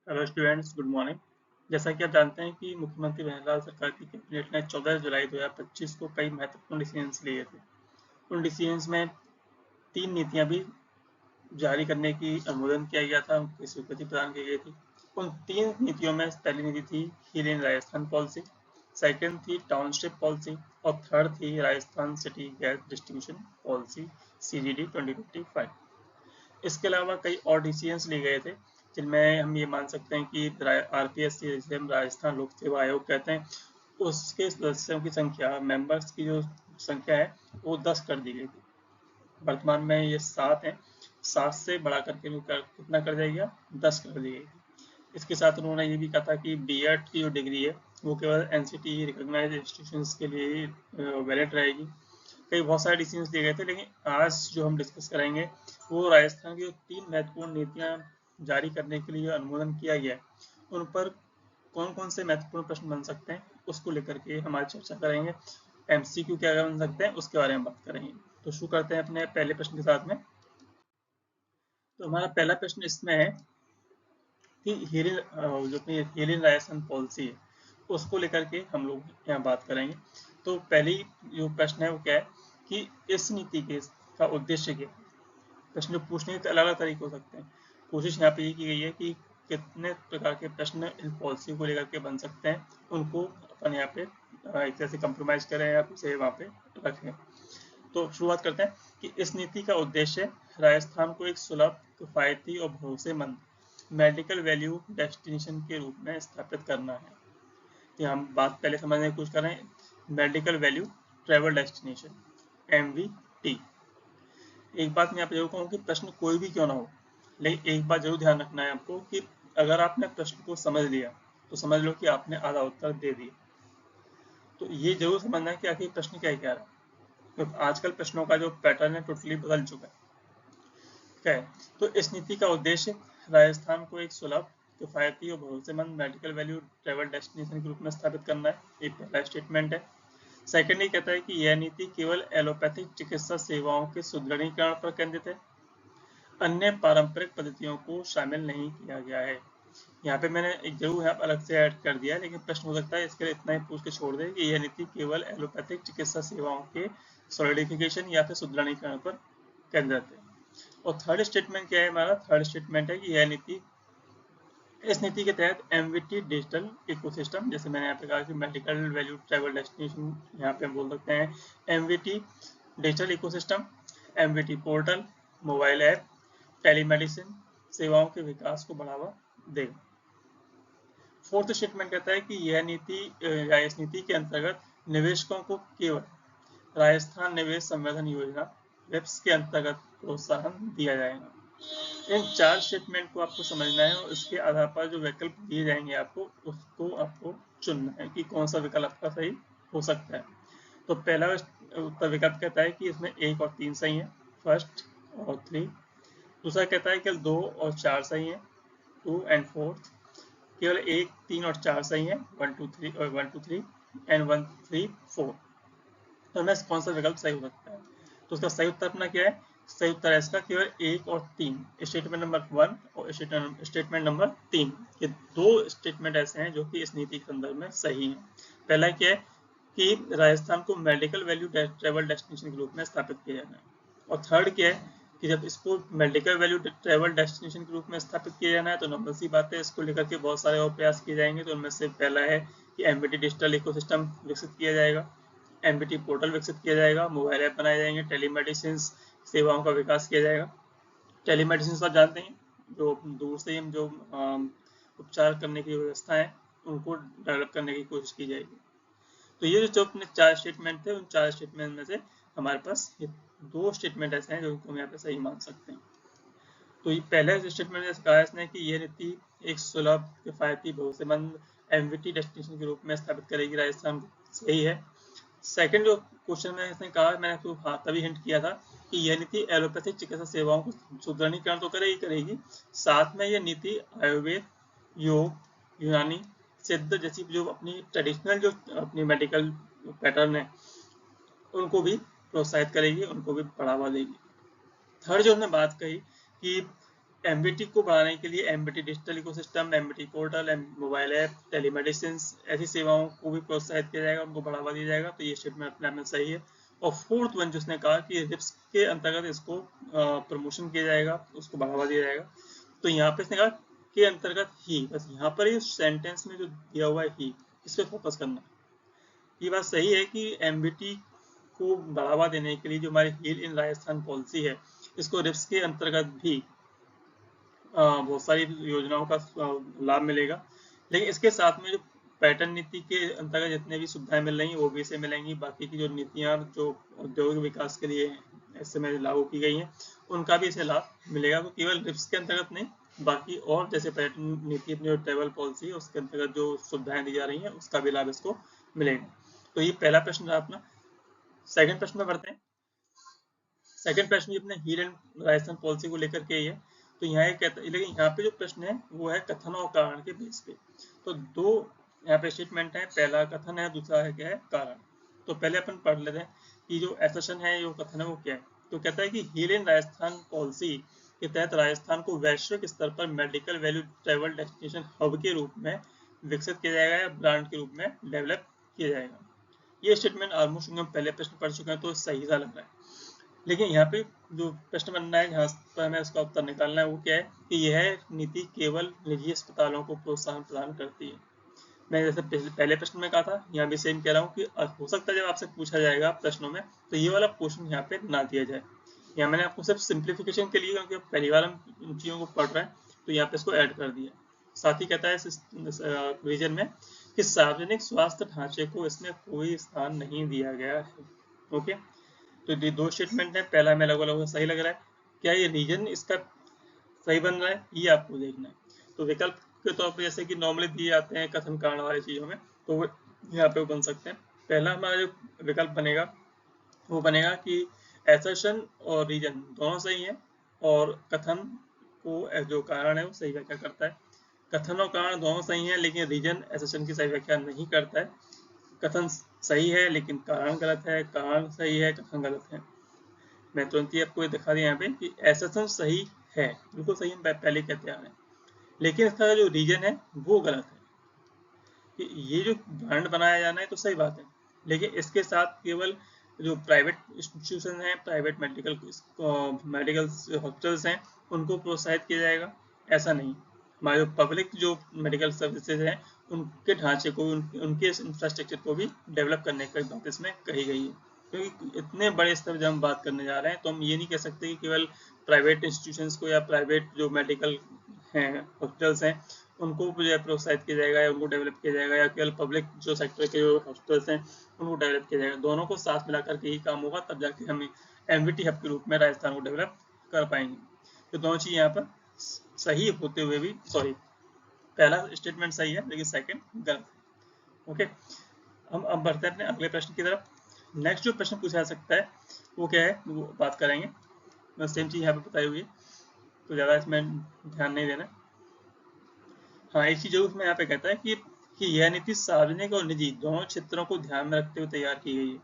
Hello students, good morning. जैसा कि आप जानते हैं कि मुख्यमंत्री मनोहर सरकार की कैबिनेट ने 14 जुलाई 2025 को कई महत्वपूर्ण डिसीजंस लिए थे। उन डिसीजंस में 3 नीतियां भी जारी करने की अनुमोदन किया गया था, उनकी स्वीकृति प्रदान की गई थी। उन 3 नीतियों में पहली नीति थी heal in Rajasthan policy, second थी टाउनशिप पॉलिसी और थर्ड थी Rajasthan city gas distribution policy CGD 2025। इसके अलावा कई और डिसीजंस लिए गए थे, जिनमें हम ये मान सकते हैं कि RPSC, जिसे हम राजस्थान लोक सेवा आयोग कहते हैं, उसके सदस्यों की संख्या, मेंबर्स की जो संख्या है वो 10 कर दी गई थी। वर्तमान में ये 7 है। 7 से बढ़ा करके कितना कर दिया गया, 10 कर दी गई थी। इसके साथ उन्होंने ये भी कहा था कि BEd की जो डिग्री है वो केवल NCT रिकॉग्नाइज्ड इंस्टीट्यूशंस के लिए ही वैलिड रहेगी। कई बहुत सारे डिसीजन दिए गए थे, लेकिन आज जो हम डिस्कस करेंगे वो राजस्थान की जो 3 महत्वपूर्ण नीतियां जारी करने के लिए अनुमोदन किया गया है उन पर कौन कौन से महत्वपूर्ण प्रश्न बन सकते हैं उसको लेकर के हमारी चर्चा करेंगे। MCQ क्या क्या बन सकते हैं उसके बारे में बात करेंगे। तो शुरू करते हैं अपने पहले प्रश्न के साथ में। तो हमारा पहला प्रश्न इसमें है कि जो अपनी हीलिंग राजस्थान पॉलिसी है उसको लेकर के हम लोग यहाँ बात करेंगे। तो पहली जो प्रश्न है वो क्या है कि इस नीति के का उद्देश्य क्या है। प्रश्न पूछने के अलग अलग तरीके हो सकते हैं। कोशिश यहाँ पे ये की गई है कि कितने प्रकार के प्रश्न इन पॉलिसी को लेकर के बन सकते हैं, उनको अपन यहाँ पे एक तरह से कंप्रोमाइज करें या उसे वहाँ पे रखें। तो शुरुआत करते हैं कि इस नीति का उद्देश्य राजस्थान को एक सुलभ, किफायती और भरोसेमंद मेडिकल वैल्यू डेस्टिनेशन के रूप में स्थापित करना है। तो हम बात पहले समझने की कोशिश करें। Medical value travel destination, MVT। एक बात मैं यहाँ पे जरूर कहूँ कि प्रश्न कोई भी क्यों ना हो, लेकिन एक बात जरूर ध्यान रखना है आपको कि अगर आपने प्रश्न को समझ लिया तो समझ लो कि आपने आधा उत्तर दे दिया। तो ये जरूर समझना है कि आखिर प्रश्न क्या कह रहा है, तो आजकल प्रश्नों का जो पैटर्न है टोटली बदल चुका है। क्या है, तो इस नीति का उद्देश्य राजस्थान को एक सुलभ, किफायती और भरोसेमंद मेडिकल वैल्यू ट्रैवल डेस्टिनेशन के रूप में स्थापित करना है। ये पहला स्टेटमेंट है। सेकेंड, ये कहता है कि यह नीति केवल एलोपैथिक चिकित्सा सेवाओं के सुदृढ़ीकरण पर केंद्रित है, अन्य पारंपरिक पद्धतियों को शामिल नहीं किया गया है। यहाँ पे मैंने एक जरूर यहाँ अलग से ऐड कर दिया है, लेकिन प्रश्न हो सकता है इसके लिए इतना ही पूछ के छोड़ दे कि यह नीति केवल एलोपैथिक चिकित्सा सेवाओं के सॉलिडिफिकेशन या फिर सुदृढ़ीकरण पर केंद्रित है। और थर्ड स्टेटमेंट क्या है, हमारा थर्ड स्टेटमेंट है कि यह नीति, इस नीति के तहत MVT डिजिटल इकोसिस्टम, जैसे मैंने यहाँ पे कहा कि मेडिकल वैल्यू ट्रैवल डेस्टिनेशन, यहाँ पे हम बोल सकते हैं MVT digital ecosystem, MVT portal, mobile app, telemedicine सेवाओं के विकास को बढ़ावा देगा। फोर्थ स्टेटमेंट कहता है कि यह नीति या इस नीति के अंतर्गत निवेशकों को केवल राजस्थान निवेश संवर्धन योजना वेब्स के अंतर्गत प्रोत्साहन दिया जाएगा। इन 4 स्टेटमेंट को आपको समझना है और इसके आधार पर जो विकल्प दिए जाएंगे आपको, उसको आपको चुनना है कि कौन सा विकल्प आपका सही हो सकता है। तो पहला उत्तर विकल्प कहता है कि इसमें 1 और 3 सही है, फर्स्ट और 3। दूसरा कहता है कि 2 और 4 सही है, 2 एंड 4। केवल 1, 3 और 4 सही है, 1 2 3 और 1 2 3 एंड 1 3 4। तो हमें कौन सा विकल्प सही हो सकता है। तो उसका सही उत्तर अपना क्या है, सही उत्तर है इसका केवल 1 और 3, स्टेटमेंट नंबर 1 और स्टेटमेंट नंबर 3। ये 2 स्टेटमेंट ऐसे हैं जो कि इस नीति के संदर्भ में सही हैं। पहला क्या है कि राजस्थान को मेडिकल वैल्यू ट्रैवल डेस्टिनेशन के रूप में स्थापित किया जाना है। और थर्ड क्या है कि जब इसको मेडिकल वैल्यू ट्रैवल डेस्टिनेशन के रूप में स्थापित किया जाना है तो नंबर सी बात है, इसको लेकर के बहुत सारे और प्रयास किए जाएंगे। तो उनमें से पहला है कि MVT डिजिटल इकोसिस्टम विकसित किया जाएगा, MVT पोर्टल विकसित किया जाएगा, मोबाइल ऐप बनाए जाएंगे, टेलीमेडिसिन सेवाओं का विकास किया जाएगा। टेलीमेडिसिन आप जानते हैं, जो दूर से हम जो उपचार करने की व्यवस्था है उनको डेवलप करने की कोशिश की जाएगी। तो ये जो अपने 4 स्टेटमेंट थे, उन 4 स्टेटमेंट में से हमारे पास ये 2 स्टेटमेंट ऐसे हैं जो हम यहाँ पे सही मान सकते हैं। तो ये पहले स्टेटमेंट जैसे कहा इसने कि ये नीति एक सुलभ, किफायती, भरोसेमंद MVT डेस्टिनेशन के रूप में स्थापित करेगी राजस्थान को, सही है। सेकंड जो क्वेश्चन में इसने कहा, मैंने तो तभी हिंट किया था कि यह नीति एलोपैथिक चिकित्सा सेवाओं को सुदृढ़ीकरण तो करेगी, साथ में यह नीति आयुर्वेद, योग, यूनानी, सिद्ध जैसी जो अपनी ट्रेडिशनल जो अपनी मेडिकल पैटर्न है उनको भी प्रोत्साहित करेगी, उनको भी बढ़ावा देगी। थर्ड जो हमने बात कही कि एमबीटी को बढ़ाने के लिए MBT digital ecosystem, MBT portal, mobile app, telemedicine, ऐसी सेवाओं को भी प्रोत्साहित किया जाएगा, उनको बढ़ावा दिया जाएगा। तो ये स्टेटमेंट अपने आप में सही है। और फोर्थ वन जिसने कहा कि रिप्स के अंतर्गत इसको प्रमोशन किया जाएगा, उसको बढ़ावा दिया जाएगा। तो यहाँ पे इसने कहा के अंतर्गत ही, बस यहाँ पर ये सेंटेंस में जो दिया हुआ है ही, इस पर फोकस करना। ये बात सही है कि एमबीटी को बढ़ावा देने के लिए जो हमारी हील इन राजस्थान पॉलिसी है, इसको रिप्स के अंतर्गत भी बहुत सारी योजनाओं का लाभ मिलेगा। लेकिन इसके साथ में जो पैटर्न नीति के अंतर्गत जितने भी सुविधाएं मिल रही हैं वो भी इसे मिलेंगी। बाकी की जो नीतियां जो औद्योगिक विकास के लिए इस समय लागू की गई हैं, उनका भी इसे लाभ मिलेगा। तो केवल रिप्स के अंतर्गत नहीं, बाकी और जैसे पर्यटन नीति जो ट्रेवल पॉलिसी है उसके अंतर्गत जो सुविधाएं दी जा रही हैं उसका भी लाभ इसको मिलेगा। तो ये पहला प्रश्न था अपना। सेकंड प्रश्न में बढ़ते हैं। सेकंड प्रश्न भी अपने हील एंड राजस्थान पॉलिसी को लेकर के ही है। तो यहाँ एक कहता है, लेकिन यहाँ पे जो प्रश्न है वो है कथन और कारण के बेस पे। तो दो यहाँ पे स्टेटमेंट है, पहला कथन है, दूसरा है क्या है कारण। तो पहले अपन पढ़ लेते हैं कि जो एसेशन है, जो कथन है वो क्या है। तो कहता है कि हील एंड राजस्थान पॉलिसी के तहत राजस्थान को वैश्विक स्तर पर medical value travel destination hub के रूप में विकसित किया जाएगा या ब्रांड के रूप में डेवलप किया जाएगा। ये स्टेटमेंट ऑलमोस्ट हम पहले प्रश्न पढ़ चुके हैं तो सही सा लग रहा है। लेकिन यहाँ पे जो प्रश्न बनना है, जहाँ पर हमें उसका उत्तर निकालना है, वो क्या है कि यह नीति केवल निजी अस्पतालों को प्रोत्साहन प्रदान करती है। मैं जैसे पहले प्रश्न में कहा था, यहाँ भी सेम कह रहा हूँ कि हो सकता है जब आपसे पूछा जाएगा प्रश्नों में तो ये वाला क्वेश्चन यहाँ पे ना दिया जाए। यहाँ मैंने आपको सिर्फ सिंप्लीफिकेशन के लिए, क्योंकि पहली बार हम इन चीज़ों को पढ़ रहे हैं, तो यहाँ पे इसको ऐड कर दिया। साथ ही कहता है इस रीजन में कि सार्वजनिक स्वास्थ्य ढांचे को इसमें कोई स्थान नहीं दिया गया है। ओके, तो ये दो स्टेटमेंट है, पहला हमें लगभग सही लग रहा है। क्या ये रीजन इसका सही बन रहा है, ये आपको देखना है। तो विकल्प के तौर पर जैसे कि नॉर्मली दिए जाते हैं कथन कारण वाली चीजों में, तो वो यहाँ पे बन सकते हैं। पहला हमारा जो विकल्प बनेगा वो बनेगा कि एसर्शन और रीजन दोनों सही है, और कथन को जो कारण है वो सही व्याख्या करता है। कथन और कारण दोनों सही है, लेकिन रीजन एसर्शन की सही व्याख्या नहीं करता है। कथन सही है लेकिन कारण गलत है, कारण सही है कथन गलत है। मैं तुरंत ही आपको ये दिखा दिया यहाँ पे कि एसेशन सही है, बिल्कुल सही, हम पहले कहते आ रहे हैं, लेकिन इसका जो रीजन है वो गलत है। कि ये जो ब्रांड बनाया जाना है तो सही बात है, लेकिन इसके साथ केवल जो प्राइवेट इंस्टीट्यूशन हैं, प्राइवेट मेडिकल हॉस्पिटल्स हैं, उनको प्रोत्साहित किया जाएगा, ऐसा नहीं। हमारे जो पब्लिक जो मेडिकल सर्विसेज हैं उनके ढांचे को, उनके इंफ्रास्ट्रक्चर को भी डेवलप करने की बात इसमें कही गई है। क्योंकि इतने बड़े स्तर जब हम बात करने जा रहे हैं तो हम ये नहीं कह सकते कि केवल प्राइवेट इंस्टीट्यूशंस को या प्राइवेट जो मेडिकल हैं हॉस्पिटल्स हैं उनको जो है प्रोत्साहित किया जाएगा या उनको डेवलप किया जाएगा, या केवल पब्लिक जो सेक्टर के जो हॉस्पिटल्स हैं उनको डेवलप किया जाएगा। दोनों को साथ मिलाकर के ही काम होगा, तब जाके हम एमवीटी हब के रूप में राजस्थान को डेवलप कर पाएंगे। तो दोनों चीज यहाँ पर सही होते हुए भी, सॉरी, पहला स्टेटमेंट सही है लेकिन सेकंड गलत है। ओके, हम अब बढ़ते हैं अपने अगले प्रश्न की तरफ। नेक्स्ट जो प्रश्न पूछा जा सकता है वो क्या है, वो बात करेंगे। बस सेम चीज यहाँ पे बताई हुई है, तो ज्यादा इसमें ध्यान नहीं देना। हाँ, एक चीज जरूर इसमें यहाँ पे कहता है कि यह नीति सार्वजनिक और निजी दोनों क्षेत्रों को ध्यान में रखते हुए तैयार की गई है।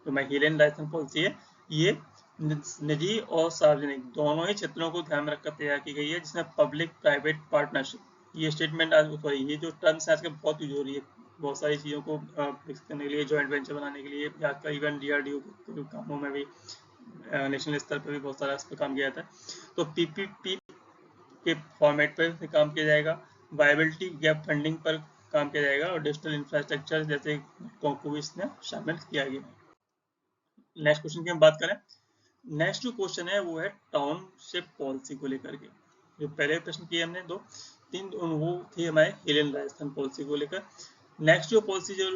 तो मैं हील एंड राजस्थान पॉलिसी है, ये निजी और सार्वजनिक दोनों ही क्षेत्रों को ध्यान में रखकर तैयार की गई है, जिसमें पब्लिक प्राइवेट पार्टनरशिप, ये स्टेटमेंट आज, सॉरी, ये जो टर्म्स है आजकल बहुत यूज हो रही है बहुत सारी चीज़ों को फिक्स करने के लिए, जॉइंट वेंचर बनाने के लिए, आजकल इवन डीआरडीओ के कामों में भी, नेशनल स्तर पर भी बहुत सारा इस पर काम किया जाता है। तो पीपीपी के फॉर्मेट पर काम किया जाएगा, वायबिलिटी गैप फंडिंग पर काम किया जाएगा, और डिजिटल इंफ्रास्ट्रक्चर जैसे को भी इसमें शामिल किया गया है। नेक्स्ट क्वेश्चन की हम बात करें। नेक्स्ट जो क्वेश्चन है वो है टाउनशिप पॉलिसी को लेकर के। जो पहले प्रश्न किए हमने दो तीन, वो थी हमारे हिल एंड राजस्थान पॉलिसी को लेकर। नेक्स्ट जो पॉलिसी जो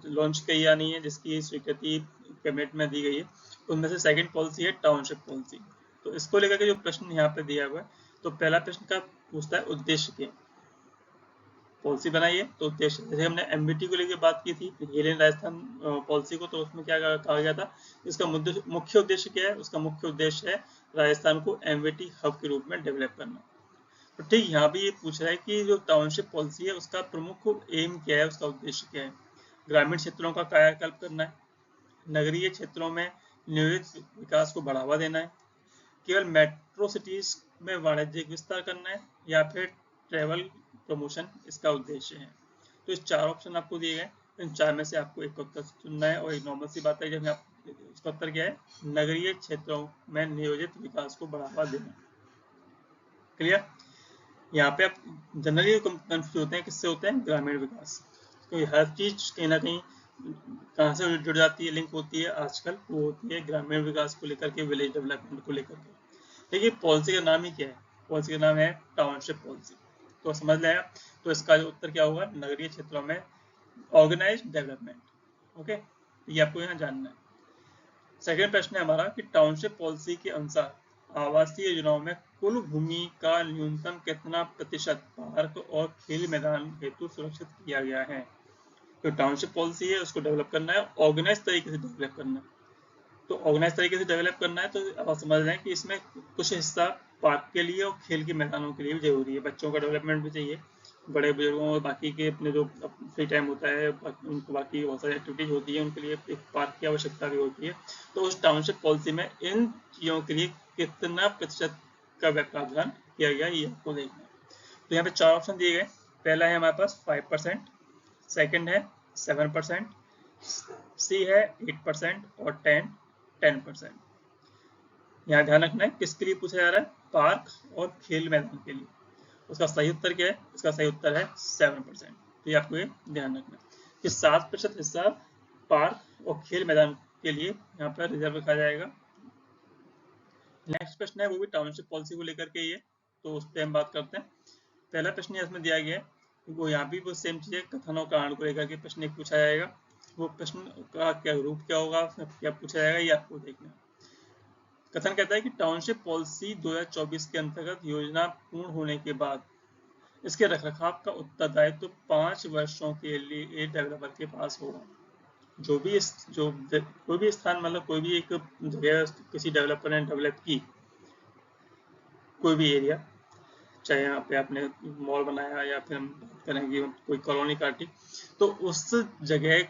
लॉन्च की जानी है, जिसकी स्वीकृति कैबिनेट में दी गई है, उनमें से सेकंड पॉलिसी है टाउनशिप पॉलिसी। तो इसको लेकर के जो प्रश्न यहाँ पे दिया हुआ है, तो पहला प्रश्न का पूछता है उद्देश्य क्या, पॉलिसी बनाई है तो उद्देश्य, जैसे हमने एमबीटी को लेकर बात की थी हिल एंड राजस्थान पॉलिसी को, तो उसमें क्या कहा गया था, इसका मुख्य उद्देश्य क्या है, उसका मुख्य उद्देश्य है राजस्थान को एमबीटी हब के रूप में डेवलप करना। तो ठीक यहाँ भी ये पूछ रहा है कि जो टाउनशिप पॉलिसी है उसका प्रमुख एम क्या है, उसका उद्देश्य क्या है। ग्रामीण क्षेत्रों का कायाकल्प करना है, नगरीय क्षेत्रों में नियोजित विकास को बढ़ावा देना है, केवल मेट्रो सिटीज में वाणिज्यिक विस्तार करना है या फिर ट्रेवल प्रमोशन इसका उद्देश्य है। तो इस 4 ऑप्शन आपको दिए गए, इन 4 में से आपको एक उत्तर चुनना है। और एक नॉर्मल सी बात है, जब आप इसका उत्तर क्या है, नगरीय क्षेत्रों में नियोजित विकास को बढ़ावा देना। क्लियर? यहाँ पे आप जनरली कंफ्यूज होते हैं, किससे होते हैं, ग्रामीण विकास। तो हर चीज कहीं ना कहीं कहाँ से जुड़ जाती है, लिंक होती है आजकल, वो होती है ग्रामीण विकास को लेकर के, विलेज डेवलपमेंट को लेकर के। देखिए पॉलिसी का नाम ही क्या है, पॉलिसी का नाम है टाउनशिप पॉलिसी। तो समझ लें आप, तो इसका जो उत्तर क्या होगा, नगरीय क्षेत्रों में ऑर्गेनाइज डेवलपमेंट। ओके, ये आपको यहाँ जानना है। सेकेंड प्रश्न है हमारा कि टाउनशिप पॉलिसी के अनुसार आवासीय योजनाओं में कुल भूमि का न्यूनतम कितना प्रतिशत पार्क और खेल मैदान हेतु सुरक्षित किया गया है। तो टाउनशिप पॉलिसी है, उसको डेवलप करना है, ऑर्गेनाइज तरीके से डेवलप करना है। तो ऑर्गेनाइज तरीके से डेवलप करना है, तो अब आप समझ रहे हैं कि इसमें कुछ हिस्सा पार्क के लिए और खेल के मैदानों के लिए भी जरूरी है। बच्चों का डेवलपमेंट भी चाहिए, बड़े बुजुर्गों और बाकी के अपने जो फ्री टाइम होता है, उनको बाकी बहुत सारी एक्टिविटीज होती है, उनके लिए एक पार्क की आवश्यकता भी होती है। तो उस टाउनशिप पॉलिसी में इन चीज़ों के लिए कितना प्रतिशत का प्रावधान किया गया, ये आपको देखना है। तो यहाँ पे 4 ऑप्शन दिए गए। पहला है हमारे पास 5%, सेकेंड है 7%, सी है 8% और 10%। यहाँ ध्यान रखना है किसके लिए पूछा जा रहा है, पार्क और खेल मैदान के लिए। उसका सही उत्तर क्या है, इसका सही उत्तर है 7%। तो ये आपको ये ध्यान रखना है कि 7% हिस्सा पार्क और खेल मैदान के लिए यहाँ पर रिजर्व रखा जाएगा। नेक्स्ट प्रश्न है वो भी टाउनशिप पॉलिसी को लेकर के ये, तो उस पर हम बात करते हैं। पहला प्रश्न इसमें दिया गया है, वो यहाँ भी वो सेम चीज है, कथन और कारण को लेकर के प्रश्न एक पूछा जाएगा। वो प्रश्न का क्या रूप क्या होगा, उसमें क्या पूछा जाएगा, ये आपको देखना है। कथन कहता है कि टाउनशिप पॉलिसी 2024 के अंतर्गत योजना पूर्ण होने के बाद इसके रखरखाव का उत्तरदायित्व 5 वर्षों के लिए डेवलपर के पास होगा। जो भी कोई भी स्थान, मतलब कोई भी एक जगह किसी डेवलपर ने डेवलप की, कोई भी एरिया, चाहे यहाँ पे आपने मॉल बनाया या फिर हम बात करें कि कोई कॉलोनी काटी, तो उस जगह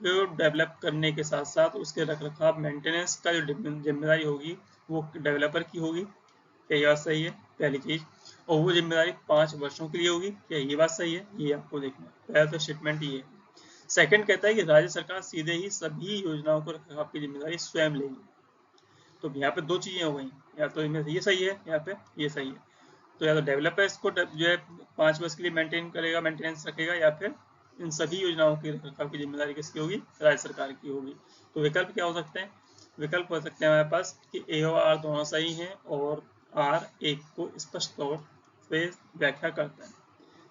को डेवलप करने के साथ साथ उसके रखरखाव मेंटेनेंस का जो जिम्मेदारी होगी वो डेवलपर की होगी। क्या ये बात सही है, पहली चीज। और वो जिम्मेदारी 5 वर्षों के लिए होगी। क्या ये बात सही है, ये आपको देखना है। पहला तो स्टेटमेंट ये है। सेकंड कहता है कि राज्य सरकार सीधे ही सभी योजनाओं को रखरखाव की जिम्मेदारी स्वयं लेगी। तो यहाँ पे 2 चीजें हो गई, या तो इनमें ये सही है, यहाँ पे ये सही है। तो या तो डेवलपर इसको जो है 5 वर्ष के लिए मेंटेन करेगा, मेंटेनेंस रखेगा, या फिर इन सभी योजनाओं की रखरखाव की जिम्मेदारी किसकी होगी, राज्य सरकार की होगी। तो विकल्प क्या हो सकते हैं, विकल्प हो सकते हैं हमारे पास कि ए और आर दोनों सही हैं और आर एक को स्पष्ट तौर पे व्याख्या करता है।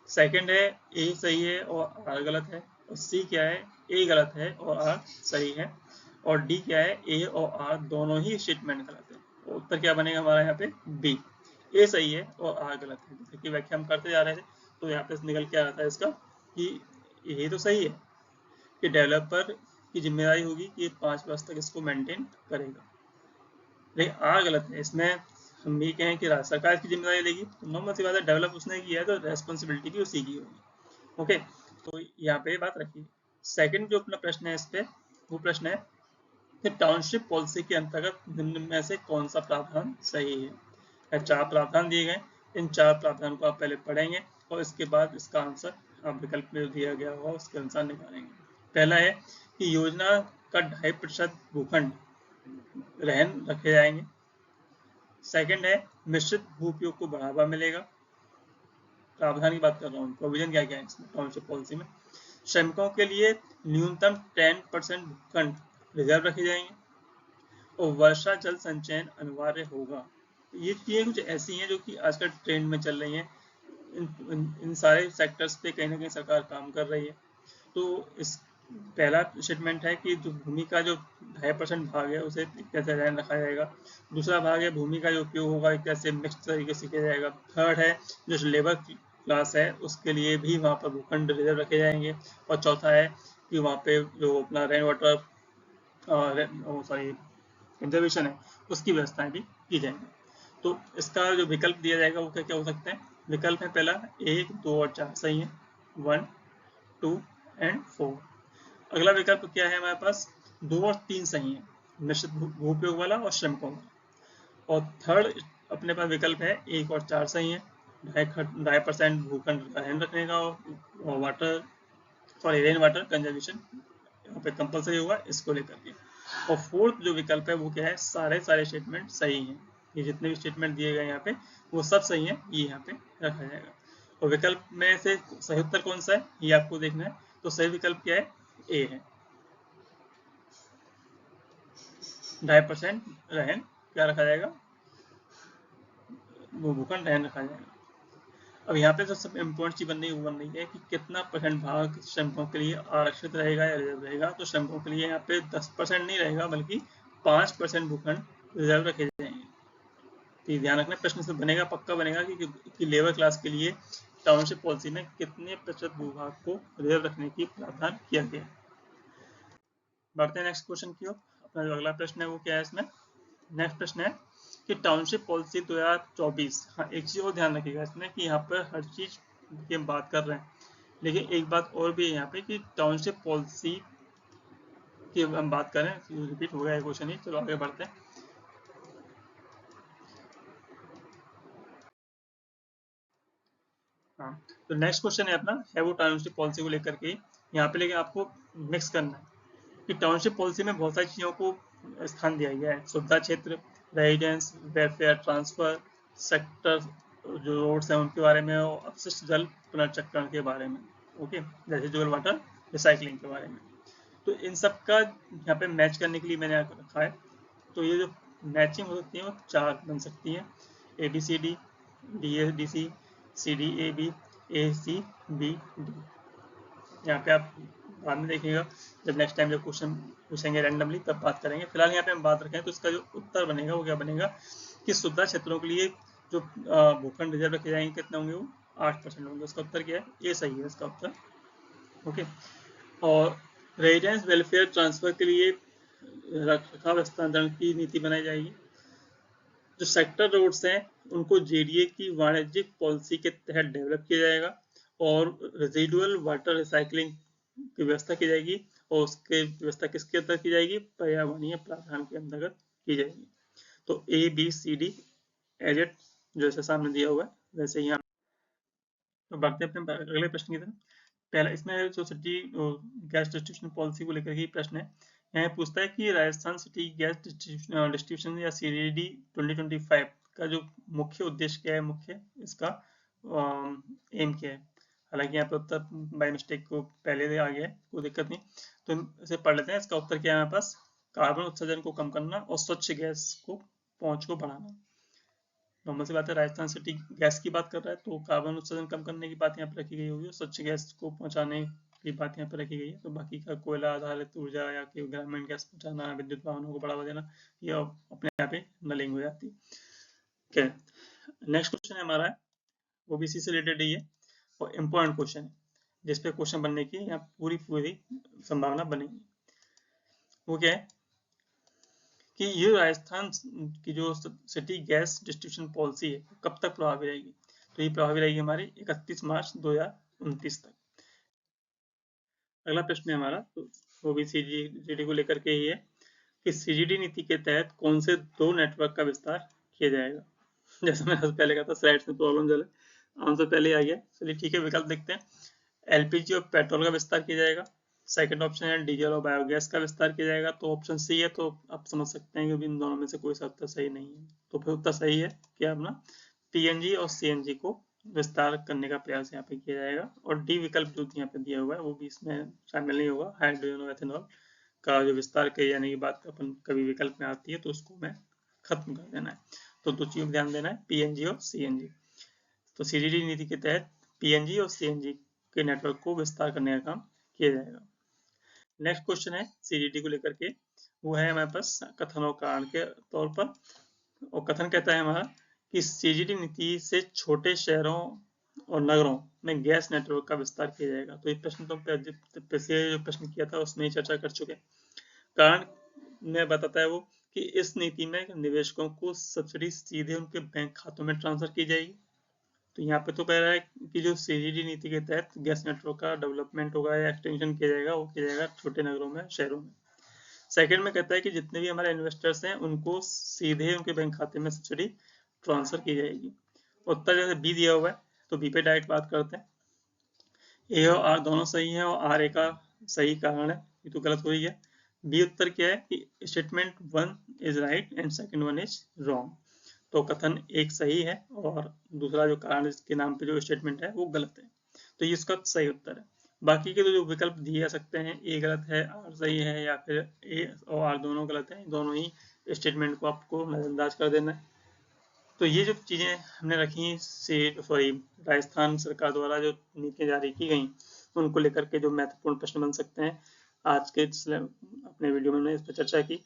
सेकंड है ए सही है और आर गलत है। और सी क्या है, ए गलत है और आर सही है। और डी क्या है, ए और आर दोनों ही स्टेटमेंट गलत है। उत्तर क्या बनेगा हमारा यहाँ पे, बी, ए सही है और आर गलत है। जैसे कि व्याख्या हम करते जा रहे थे, तो यहाँ पे निकल के आता है इसका कि ये तो सही है कि डेवलपर की जिम्मेदारी होगी कि 5 वर्ष तक इसको मेंटेन करेगा, लेकिन आर गलत है। इसमें हम ये कहें कि राज्य सरकार इसकी जिम्मेदारी लेगी, तो नॉर्मल सी बात है, डेवलप उसने किया है तो रेस्पॉन्सिबिलिटी भी उसी की होगी। ओके, तो यहाँ पे बात रखिए। सेकंड जो अपना प्रश्न है इस पे, वो प्रश्न है कि टाउनशिप पॉलिसी के अंतर्गत निम्न में से कौन सा प्रावधान सही है। 4 प्रावधान दिए गए, इन 4 प्रावधान को आप पहले पढ़ेंगे और इसके बाद इसका आंसर आप विकल्प में दिया गया होगा उसके अनुसार निकालेंगे। पहला है कि योजना का 2.5% भूखंड रहन रखे जाएंगे। सेकंड है मिश्रित भू उपयोग को बढ़ावा मिलेगा। प्रावधान की बात कर रहा हूँ, प्रोविजन क्या क्या है इसमें टाउनशिप पॉलिसी में। श्रमिकों के लिए न्यूनतम 10% भूखंड रिजर्व रखे जाएंगे और वर्षा जल संचयन अनिवार्य होगा। ये चीजें कुछ ऐसी हैं जो कि आजकल ट्रेंड में चल रही हैं। इन सारे सेक्टर्स पे कहीं ना कहीं सरकार काम कर रही है। तो इस पहला स्टेटमेंट है कि जो भूमि का जो 2.5% भाग है उसे कैसे ध्यान रखा जाएगा। दूसरा भाग है भूमि का जो उपयोग होगा कैसे मिक्स तरीके से किया जाएगा। थर्ड है जो लेबर क्लास है उसके लिए भी वहाँ पर भूखंड रिजर्व रखे जाएंगे। और चौथा है कि वहाँ पे जो अपना रेन वाटर कंजर्वेशन है उसकी व्यवस्थाएं भी की जाएंगी। तो इसका जो विकल्प दिया जाएगा वो क्या क्या हो सकते हैं। विकल्प है पहला 1, 2 और 4 सही है, 1, 2 एंड 4। अगला विकल्प क्या है हमारे पास, 2 और 3 सही है, मिश्रित भू उपयोग वाला और श्रमिकों वाला। और थर्ड अपने पास विकल्प है 1 और 4 सही है। 2.5% भूखंड रहन रखने का, और water sorry rain water conservation यहाँ पे कंपलसरी होगा इसको लेकर के। और फोर्थ जो विकल्प है वो क्या है, सारे स्टेटमेंट सही हैं। ये जितने भी स्टेटमेंट दिए गए यहाँ पे वो सब सही है, ये यहाँ पे रखा जाएगा। और विकल्प में से सही उत्तर कौन सा है ये आपको देखना है। तो सही विकल्प क्या है, ए है। 2.5% रहन क्या रखा जाएगा, वो भूखंड रहन रखा जाएगा। अब यहाँ पे जो सब इम्पोर्टेंट चीज बन रही है कि कितना परसेंट भाग श्रमिकों के लिए आरक्षित रहेगा या रिजर्व रहेगा। तो श्रमिकों के लिए यहाँ पे 10% नहीं रहेगा बल्कि 5% भूखंड रिजर्व रखे जाएंगे। तो ध्यान रखना, प्रश्न से बनेगा, पक्का बनेगा कि लेबर क्लास के लिए टाउनशिप पॉलिसी में कितने प्रतिशत भूभाग को रिजर्व रखने की प्रावधान किया गया है। बढ़ते हैं नेक्स्ट क्वेश्चन की ओर। अपना जो अगला प्रश्न है वो क्या है, इसमें नेक्स्ट प्रश्न है कि टाउनशिप पॉलिसी 2024। हाँ, एक चीज और ध्यान रखिएगा इसमें कि यहाँ पर हर चीज की हम बात कर रहे हैं, लेकिन एक बात और भी है यहाँ पे कि टाउनशिप पॉलिसी की हम बात करें, रिपीट हो गया क्वेश्चन ही, चलो आगे बढ़ते हैं। हाँ, तो नेक्स्ट क्वेश्चन है अपना है वो टाउनशिप पॉलिसी को लेकर के। यहाँ पे लेकिन आपको मिक्स करना है कि टाउनशिप पॉलिसी में बहुत सारी चीजों को स्थान दिया गया है। सुविधा क्षेत्र, रेजिडेंस, वेलफेयर ट्रांसफर, सेक्टर जो रोड्स हैं उनके बारे में, और अपशिष्ट जल पुनर्चक्रण के बारे में, ओके, रेसिडुअल वाटर रिसाइकलिंग के बारे में। तो इन सब का यहाँ पे मैच करने के लिए मैंने रखा है। तो ये जो मैचिंग हो सकती है वो 4 बन सकती है, ABCD, DADC, CDAB, ACBD। यहाँ पे आप बाद में देखिएगा, जब नेक्स्ट टाइम जब क्वेश्चन पूछेंगे रैंडमली तब बात करेंगे। फिलहाल यहाँ पे हम बात रखें तो इसका जो उत्तर बनेगा वो क्या बनेगा कि सुविधा क्षेत्रों के लिए जो भूखंड रिजर्व रखे जाएंगे कितने होंगे, वो 8% होंगे। उसका उत्तर क्या है, ये सही है इसका उत्तर, ओके। और रेजिडेंस वेलफेयर ट्रांसफर के लिए रखरखाव हस्तांतरण की नीति बनाई जाएगी। जो सेक्टर रोड्स हैं उनको JDA की वाणिज्यिक पॉलिसी के तहत डेवलप किया जाएगा, और रेजिडुअल वाटर रिसाइकलिंग की व्यवस्था की जाएगी। और उसके व्यवस्था किसके अंदर की जाएगी, पर्यावरणीय प्रावधान के अंतर्गत की जाएगी। तो ABCD एजेट जैसे सामने दिया हुआ है वैसे ही। तो बढ़ते हैं अपने अगले प्रश्न की तरफ। पहला इसमें जो सिटी गैस डिस्ट्रीब्यूशन पॉलिसी को लेकर ही प्रश्न है। यहाँ पूछता है कि राजस्थान सिटी गैस डिस्ट्रीब्यूशन या CGD 2025 का जो मुख्य उद्देश्य क्या है, मुख्य इसका एम क्या है। हालांकि यहाँ पे उत्तर बाय मिस्टेक को पहले से आ गया है, कोई दिक्कत नहीं। तो इसे पढ़ लेते हैं। इसका उत्तर क्या है हमारे पास, कार्बन उत्सर्जन को कम करना और स्वच्छ गैस को पहुंच को बढ़ाना। नॉर्मल सी बात है, राजस्थान सिटी गैस की बात कर रहा है तो कार्बन उत्सर्जन कम करने की बात यहाँ पर रखी गई होगी, स्वच्छ गैस को पहुंचाने की बात यहाँ पर रखी गई है। तो बाकी का कोयला आधारित ऊर्जा या कि ग्रामीण गैस पहुंचाना, विद्युत वाहनों को बढ़ावा देना, ये अपने यहाँ पे नलिंग हो जाती है। नेक्स्ट क्वेश्चन है हमारा, वो भी इसी से रिलेटेड ही है और इम्पोर्टेंट क्वेश्चन है, जिसपे क्वेश्चन बनने की यहाँ पूरी संभावना बनेगी। वो क्या है कि ये राजस्थान की जो सिटी गैस डिस्ट्रीब्यूशन पॉलिसी है कब तक प्रभावी रहेगी। तो ये प्रभावी रहेगी हमारी 31 मार्च 2029 तक। अगला प्रश्न है हमारा, तो वो भी CGD को लेकर के ही है कि CGD नीति के तहत कौन से 2 नेटवर्क का विस्तार किया जाएगा। जैसे मैंने पहले कहा था स्लाइड्स में प्रॉब्लम चले, आंसर पहले आ गया। चलिए ठीक है, विकल्प देखते हैं। LPG और पेट्रोल का विस्तार किया जाएगा। सेकंड ऑप्शन है डीजल और बायोगैस का विस्तार किया जाएगा। तो ऑप्शन सी है, तो आप समझ सकते हैं कि इन दोनों में से कोई सा उत्तर सही नहीं है। तो फिर उत्तर सही है क्या अपना, PNG और CNG को विस्तार करने का प्रयास यहाँ पे किया जाएगा। और डी विकल्प जो यहाँ पे दिया हुआ है वो भी इसमें शामिल नहीं होगा। हाइड्रोजन और एथेनॉल का जो विस्तार किए जाने की बात अपन कभी विकल्प में आती है तो उसको मैं खत्म कर देना है। तो 2 चीजों ध्यान देना है, PNG और CNG। तो CGD नीति के तहत PNG और CNG के नेटवर्क को विस्तार करने का काम किया जाएगा। नेक्स्ट क्वेश्चन है CGD को लेकर के, वो है हमारे पास कथन और कारण के तौर पर। और कथन कहता है हमारा कि CGD नीति से छोटे शहरों और नगरों में गैस नेटवर्क का विस्तार किया जाएगा। तो ये प्रश्न तो पिछले जो प्रश्न किया था उसमें ही चर्चा कर चुके। कारण में बताता है वो कि इस नीति में निवेशकों को सब्सिडी सीधे उनके बैंक खातों में ट्रांसफर की जाएगी। तो यहाँ पे तो कह रहा है कि जो CGD नीति के तहत गैस नेटवर्क का डेवलपमेंट होगा या एक्सटेंशन किया जाएगा, वो किया जाएगा छोटे नगरों में, शहरों में। सेकंड में कहता है कि जितने भी हमारे इन्वेस्टर्स हैं उनको सीधे उनके बैंक खाते में सब्सिडी तो आंसर की जाएगी। उत्तर जैसे बी दिया हुआ है तो बी पे डायरेक्ट बात करते हैं। ए और आर दोनों सही है और आर ए का सही कारण है, ये तो गलत हो ही है। बी उत्तर क्या है कि statement 1 is right and second 1 is wrong. तो कथन एक सही है और दूसरा जो कारण के नाम पे जो स्टेटमेंट है वो गलत है, तो ये इसका सही उत्तर है। बाकी के तो जो विकल्प दिए जा सकते हैं, ए गलत है, आर सही है, या फिर ए और आर दोनों गलत है, दोनों ही स्टेटमेंट को आपको नजरअंदाज कर देना है। तो ये जो चीज़ें हमने रखी राजस्थान सरकार द्वारा जो नीतियाँ जारी की गई, उनको लेकर के जो महत्वपूर्ण प्रश्न बन सकते हैं, आज के अपने वीडियो में हमने इस पर चर्चा की।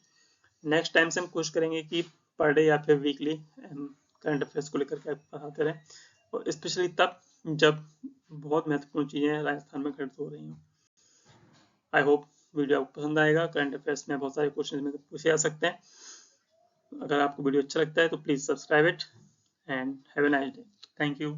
नेक्स्ट टाइम से हम कोशिश करेंगे कि पर डे या फिर वीकली करंट अफेयर्स को लेकर के पढ़ाते रहें, और स्पेशली तब जब बहुत महत्वपूर्ण चीज़ें राजस्थान में घटित हो रही हों। आई होप वीडियो आपको पसंद आएगा। करंट अफेयर्स में बहुत सारे क्वेश्चन में पूछे जा सकते हैं। अगर आपको वीडियो अच्छा लगता है तो please subscribe it and have a nice day. Thank you.